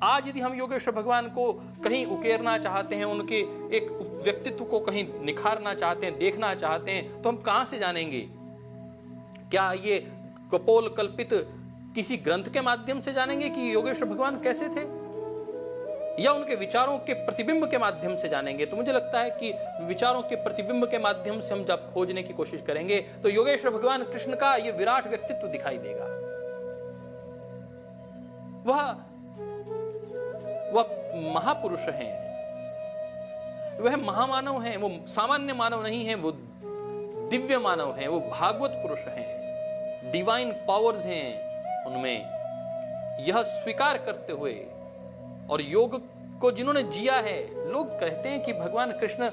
आज यदि हम योगेश्वर भगवान को कहीं उकेरना चाहते हैं, उनके एक व्यक्तित्व को कहीं निखारना चाहते हैं, देखना चाहते हैं, तो हम कहां से जानेंगे? क्या ये कपोल कल्पित किसी ग्रंथ के माध्यम से जानेंगे कि योगेश्वर भगवान कैसे थे, या उनके विचारों के प्रतिबिंब के माध्यम से जानेंगे? तो मुझे लगता है कि विचारों के प्रतिबिंब के माध्यम से हम जब खोजने की कोशिश करेंगे तो योगेश्वर भगवान कृष्ण का यह विराट व्यक्तित्व दिखाई देगा। वह महापुरुष हैं, वह महामानव हैं, वो सामान्य मानव नहीं हैं, वो दिव्य मानव हैं, वो भागवत पुरुष हैं, डिवाइन पावर्स हैं उनमें। यह स्वीकार करते हुए और योग को जिन्होंने जिया है, लोग कहते हैं कि भगवान कृष्ण,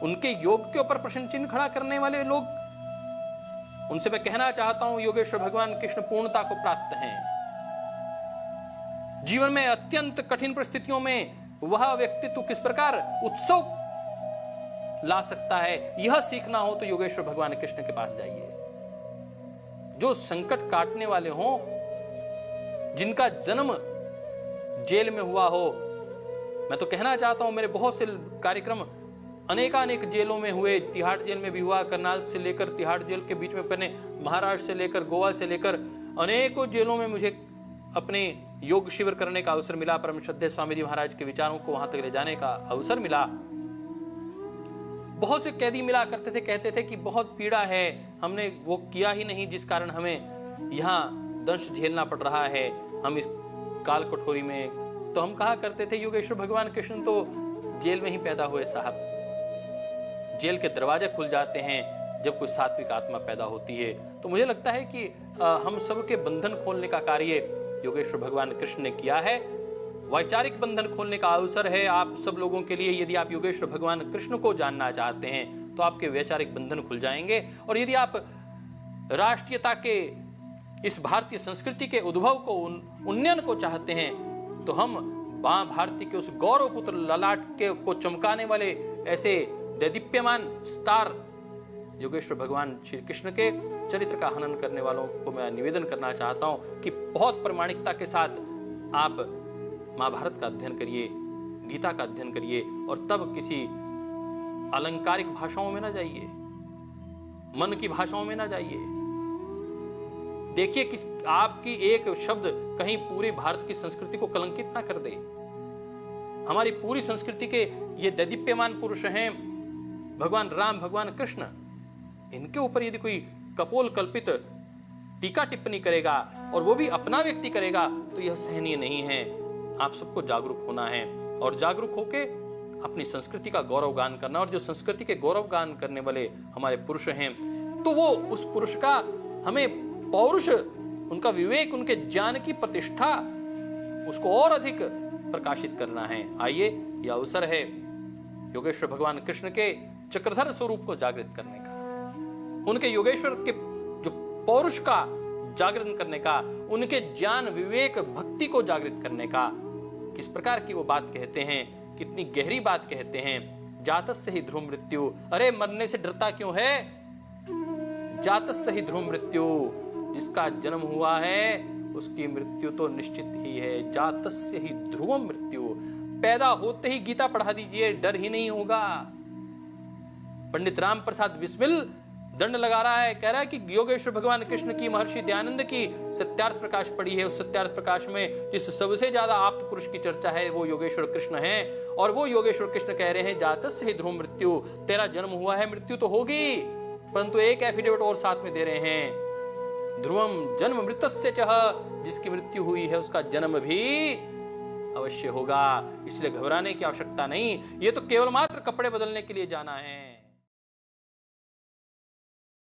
उनके योग के ऊपर प्रश्न चिन्ह खड़ा करने वाले लोग, उनसे मैं कहना चाहता हूं योगेश्वर भगवान कृष्ण पूर्णता को प्राप्त हैं। जीवन में अत्यंत कठिन परिस्थितियों में वह व्यक्तित्व किस प्रकार उत्सव ला सकता है, यह सीखना हो तो योगेश्वर भगवान कृष्ण के पास जाइए। जो संकट काटने वाले हों, जिनका जन्म जेल में हुआ हो, मैं तो कहना चाहता हूं मेरे बहुत से कार्यक्रम अनेकानेक जेलों में हुए, तिहाड़ जेल में भी हुआ, करनाल से लेकर तिहाड़ जेल के बीच में पहने महाराष्ट्र से लेकर गोवा से लेकर अनेकों जेलों में मुझे अपने योग शिविर करने का अवसर मिला। परम श्रद्धेय स्वामी जी महाराज के विचारों को वहां तक ले जाने का अवसर मिला। बहुत से कैदी मिला करते थे, कहते थे कि बहुत पीड़ा है, हमने वो किया ही नहीं जिस कारण हमें यहाँ दंश झेलना पड़ रहा है, हम इस काल कठोरी में। तो हम कहा करते थे योगेश्वर भगवान कृष्ण तो जेल में ही पैदा हुए साहब। जेल के दरवाजे खुल जाते हैं जब कोई सात्विक आत्मा पैदा होती है। तो मुझे लगता है कि हम सबके बंधन खोलने का कार्य योगेश्वर भगवान कृष्ण ने किया है। वैचारिक बंधन खोलने का अवसर है आप सब लोगों के लिए। यदि आप योगेश्वर भगवान कृष्ण को जानना चाहते हैं तो आपके वैचारिक बंधन खुल जाएंगे। और यदि आप राष्ट्रीयता के इस भारतीय संस्कृति के उद्भव को, उन्नयन को चाहते हैं, तो हम मां भारती के उस गौरव पुत्र ललाट के को चमकाने वाले ऐसे दैदीप्यमान स्टार योगेश्वर भगवान श्री कृष्ण के चरित्र का हनन करने वालों को मैं निवेदन करना चाहता हूं कि बहुत प्रामाणिकता के साथ आप महाभारत का अध्ययन करिए, गीता का अध्ययन करिए, और तब किसी अलंकारिक भाषाओं में ना जाइए, मन की भाषाओं में ना जाइए। देखिए किस आपकी एक शब्द कहीं पूरे भारत की संस्कृति को कलंकित ना कर दे। हमारी पूरी संस्कृति के ये दैदीप्यमान पुरुष हैं भगवान राम, भगवान कृष्ण, इनके ऊपर यदि कोई कपोल कल्पित टीका टिप्पणी करेगा और वो भी अपना व्यक्ति करेगा तो यह सहनीय नहीं है। आप सबको जागरूक होना है और जागरूक होके अपनी संस्कृति का गौरव गान करना। और जो संस्कृति के गौरव गान करने वाले हमारे पुरुष हैं, तो वो उस पुरुष का हमें पौरुष, उनका विवेक, उनके ज्ञान की प्रतिष्ठा, उसको और अधिक प्रकाशित करना है। आइए, यह अवसर है योगेश्वर भगवान कृष्ण के चक्रधर स्वरूप को जागृत करने का, उनके योगेश्वर के जो पौरुष का जागरण करने का, उनके ज्ञान, विवेक, भक्ति को जागृत करने का। किस प्रकार की वो बात कहते हैं, कितनी गहरी बात कहते हैं। जातस्य ही ध्रुव मृत्यु, अरे मरने से डरता क्यों है? जातस्य ही ध्रुव मृत्यु, जिसका जन्म हुआ है उसकी मृत्यु तो निश्चित ही है। जातस्य ही ध्रुव मृत्यु, पैदा होते ही गीता पढ़ा दीजिए, डर ही नहीं होगा। पंडित राम प्रसाद बिस्मिल दंड लगा रहा है, कह रहा है कि योगेश्वर भगवान कृष्ण की, महर्षि दयानंद की सत्यार्थ प्रकाश पढ़ी है। उस सत्यार्थ प्रकाश में जिस सबसे ज्यादा आप्त पुरुष की चर्चा है वो योगेश्वर कृष्ण है। और वो योगेश्वर कृष्ण कह रहे हैं जातस्य ही ध्रुव मृत्यु, तेरा जन्म हुआ है, मृत्यु तो होगी, परंतु एक एफिडेविट और साथ में दे रहे हैं, ध्रुवम जन्म मृतस्य चह, जिसकी मृत्यु हुई है उसका जन्म भी अवश्य होगा। इसलिए घबराने की आवश्यकता नहीं, ये तो केवल मात्र कपड़े बदलने के लिए जाना है।